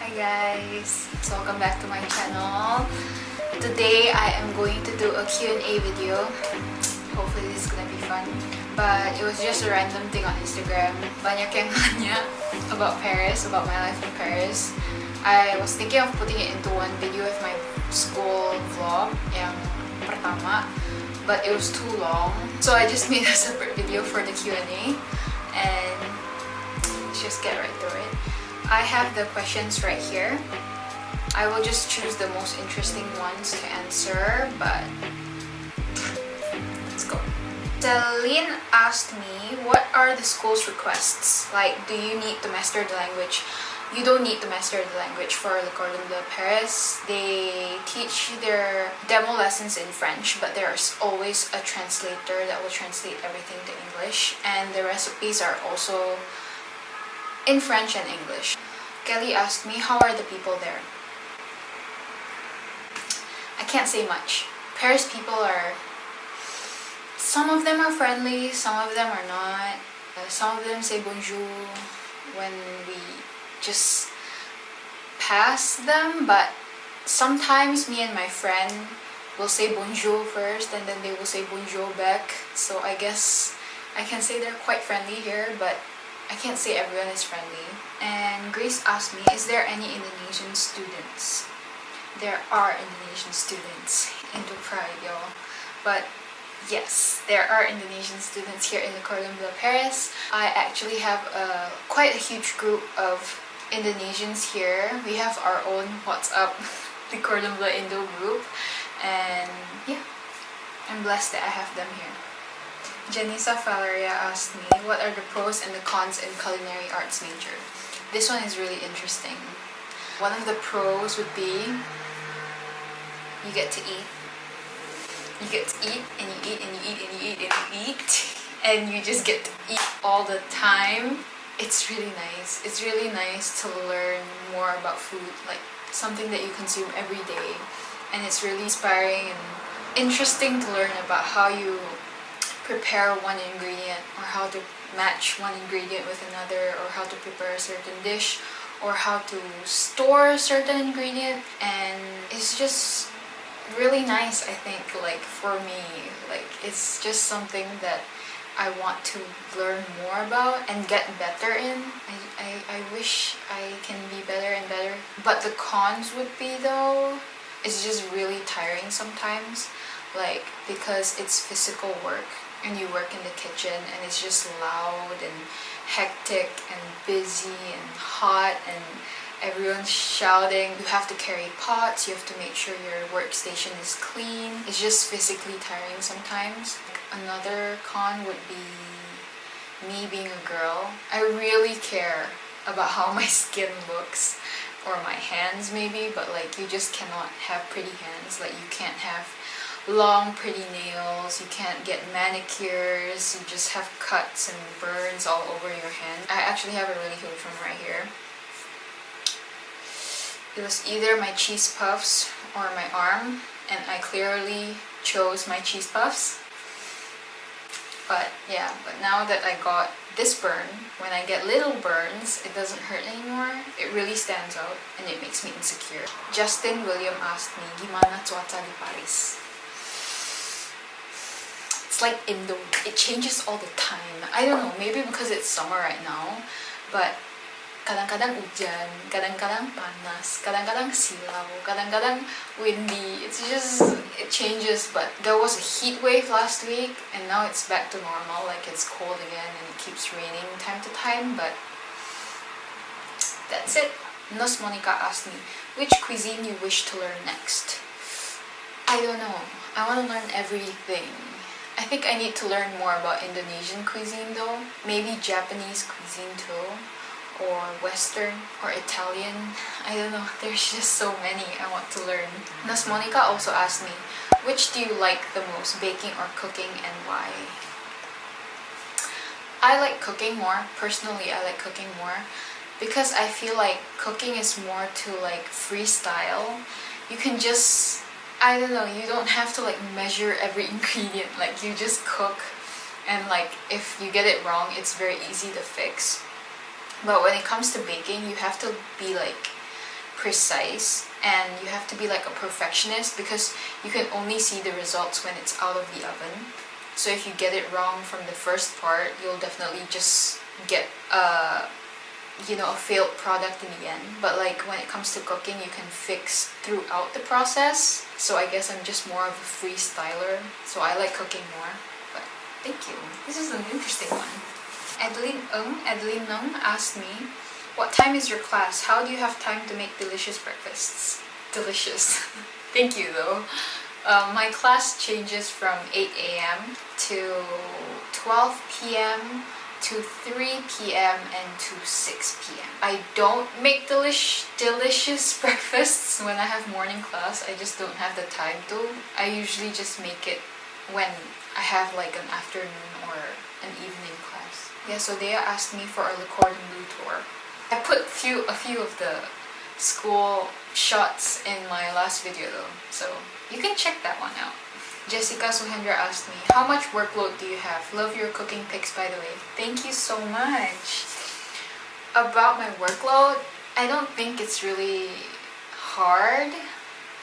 Hi guys, so welcome back to my channel. Today I am going to do a Q&A video. Hopefully this is gonna be fun. But it was just a random thing on Instagram. Banyak yang nanya about Paris, about my life in Paris. I was thinking of putting it into one video with my school vlog yang pertama, but it was too long. So I just made a separate video for the Q&A, and let's just get right to it. I have the questions right here. I will just choose the most interesting ones to answer, but let's go. Celine asked me, what are the school's requests? Like, do you need to master the language? You don't need to master the language for Le Cordon Bleu Paris. They teach their demo lessons in French, but there's always a translator that will translate everything to English. And the recipes are also in French and English. Kelly asked me, how are the people there? I can't say much. Paris people are... Some of them are friendly, some of them are not. Some of them say bonjour when we just pass them, but sometimes me and my friend will say bonjour first and then they will say bonjour back. So I guess I can say they're quite friendly here, but I can't say everyone is friendly. And Grace asked me, is there any Indonesian students? There are Indonesian students. Indo pride, y'all. But yes, there are Indonesian students here in the Cordon Bleu Paris. I actually have quite a huge group of Indonesians here. We have our own WhatsApp, the Cordon Bleu Indo group. And yeah, I'm blessed that I have them here. Janissa Valeria asked me, what are the pros and the cons in culinary arts major? This one is really interesting. One of the pros would be you get to eat. You get to eat and you eat and you eat and you eat and you eat, and you just get to eat all the time. It's really nice. It's really nice to learn more about food, like something that you consume every day. And it's really inspiring and interesting to learn about how you prepare one ingredient, or how to match one ingredient with another, or how to prepare a certain dish, or how to store a certain ingredient. And it's just really nice, I think, like for me. Like, it's just something that I want to learn more about and get better in. I wish I can be better and better. But the cons would be, though, it's just really tiring sometimes, like because it's physical work and you work in the kitchen and it's just loud and hectic and busy and hot and everyone's shouting. You have to carry pots, you have to make sure your workstation is clean. It's just physically tiring sometimes. Another con would be me being a girl. I really care about how my skin looks, or my hands maybe, but like you just cannot have pretty hands. Like you can't have long pretty nails, you can't get manicures, you just have cuts and burns all over your hand. I actually have a really huge one right here. It was either my cheese puffs or my arm, and I clearly chose my cheese puffs. But yeah, but now that I got this burn, when I get little burns, it doesn't hurt anymore. It really stands out and it makes me insecure. Justin William asked me, gimana cuaca di Paris? It's like Indo. It changes all the time. I don't know, maybe because it's summer right now, but kadang-kadang hujan, kadang-kadang panas, kadang-kadang silau, kadang-kadang windy. It changes. But there was a heat wave last week and now it's back to normal. Like, it's cold again and it keeps raining time to time, but that's it. Nurse Monica asked me, which cuisine you wish to learn next? I don't know. I want to learn everything. I think I need to learn more about Indonesian cuisine though. Maybe Japanese cuisine too. Or Western, or Italian. I don't know, there's just so many I want to learn. Nas Monica also asked me, which do you like the most, baking or cooking, and why? I like cooking more. Personally, I like cooking more because I feel like cooking is more to like freestyle. You can just, I don't know, you don't have to like measure every ingredient. Like, you just cook, and like if you get it wrong, it's very easy to fix. But when it comes to baking, you have to be like precise, and you have to be like a perfectionist because you can only see the results when it's out of the oven. So if you get it wrong from the first part, you'll definitely just get a failed product in the end. But like when it comes to cooking, you can fix throughout the process. So I guess I'm just more of a freestyler, so I like cooking more. But thank you. This is an interesting one. Adeline Nung asked me, what time is your class? How do you have time to make delicious breakfasts? Delicious. Thank you though. My class changes from 8 a.m. to 12 p.m. to 3 p.m. and to 6 p.m. I don't make delicious breakfasts when I have morning class. I just don't have the time to. I usually just make it when I have like an afternoon or an evening class. Yeah, so they asked me for a Le Cordon Bleu tour. I put a few of the school shots in my last video though, so you can check that one out. Jessica Suhendra asked me, how much workload do you have? Love your cooking pics, by the way. Thank you so much. About my workload, I don't think it's really hard.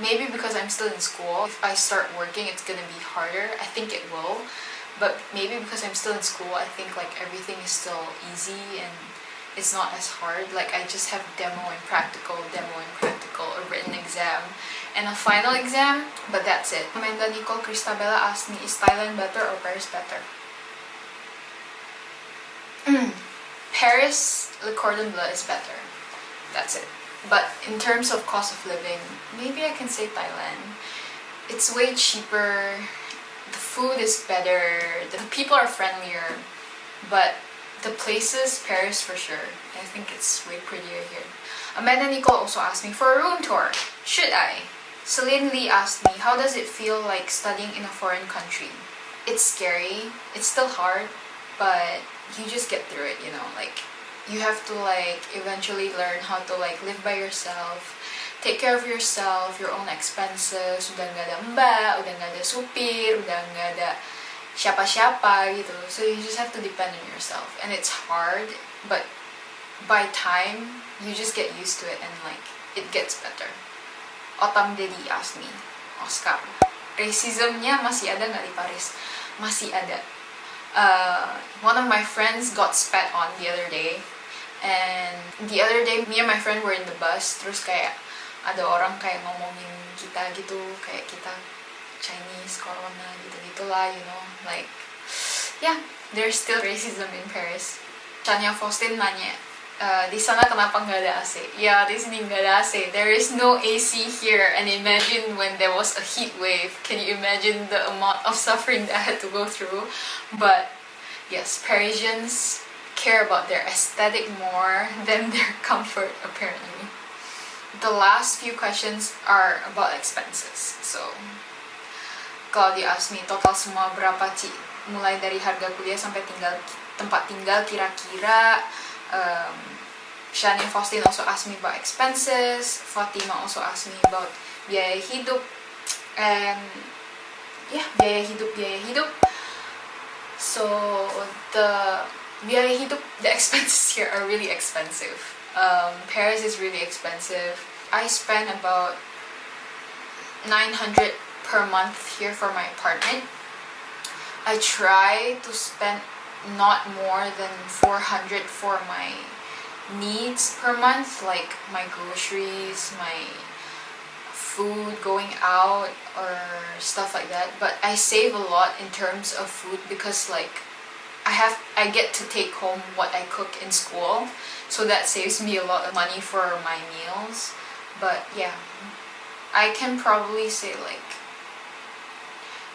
Maybe because I'm still in school. If I start working, it's gonna be harder. I think it will. But maybe because I'm still in school, I think like everything is still easy and it's not as hard. Like I just have demo and practical, a written exam, and a final exam, but that's it. Amanda Nicole Cristabella asked me, is Thailand better or Paris better? Paris Le Cordon Bleu is better. That's it. But in terms of cost of living, maybe I can say Thailand. It's way cheaper, the food is better, the people are friendlier, but the places, Paris for sure. I think it's way prettier here. Amanda Nicole also asked me for a room tour. Should I? Celine Lee asked me, how does it feel like studying in a foreign country? It's scary. It's still hard, but you just get through it, like you have to like eventually learn how to like live by yourself, take care of yourself, your own expenses. Udah nggak ada mbak, udah nggak ada supir, udah nggak ada siapa-siapa gitu. So you just have to depend on yourself, and it's hard, but by time you just get used to it and like it gets better. Otam Dedi asked me, Oscar, racismnya masih ada nggak di Paris? Masih ada. One of my friends got spat on the other day, and the other day me and my friend were in the bus, terus kayak ada orang kayak ngomongin kita gitu, kayak kita Chinese, corona, gitu-gitulah, like, yeah, there's still racism in Paris. Chania Faustin nanya, di sana kenapa nggak ada AC? Ya, di sini nggak ada AC. There is no AC here, and imagine when there was a heat wave. Can you imagine the amount of suffering that I had to go through? But yes, Parisians care about their aesthetic more than their comfort, apparently. The last few questions are about expenses. So Claudia asked me, total semua berapa Ci? Mulai dari harga kuliah sampai tempat tinggal kira-kira. Shania Faustin also asked me about expenses. Fatima also asked me about biaya hidup. And yeah, biaya hidup. So the biaya hidup, the expenses here are really expensive. Paris is really expensive. I spend about 900 per month here for my apartment. I try to spend not more than 400 for my needs per month, like my groceries, my food, going out, or stuff like that. But I save a lot in terms of food because like I get to take home what I cook in school, so that saves me a lot of money for my meals. But yeah, I can probably say like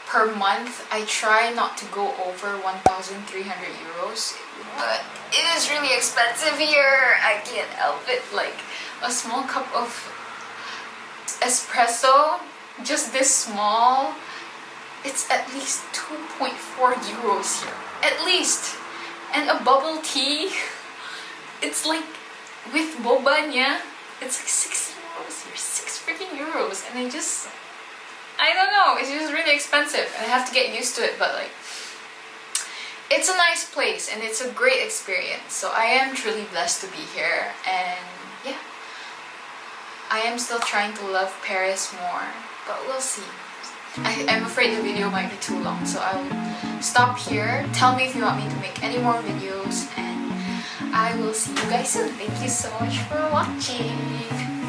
per month I try not to go over 1,300 euros, but it is really expensive here. I can't help it. Like a small cup of espresso, just this small, it's at least 2.4 euros here, at least. And a bubble tea, it's like with bobanya, it's like 6 euros here, 6 freaking euros. And I don't know, it's just really expensive and I have to get used to it, but like it's a nice place and it's a great experience. So I am truly blessed to be here, and yeah, I am still trying to love Paris more, but we'll see. I'm afraid the video might be too long, so I'll stop here. Tell me if you want me to make any more videos, and I will see you guys soon. Thank you so much for watching.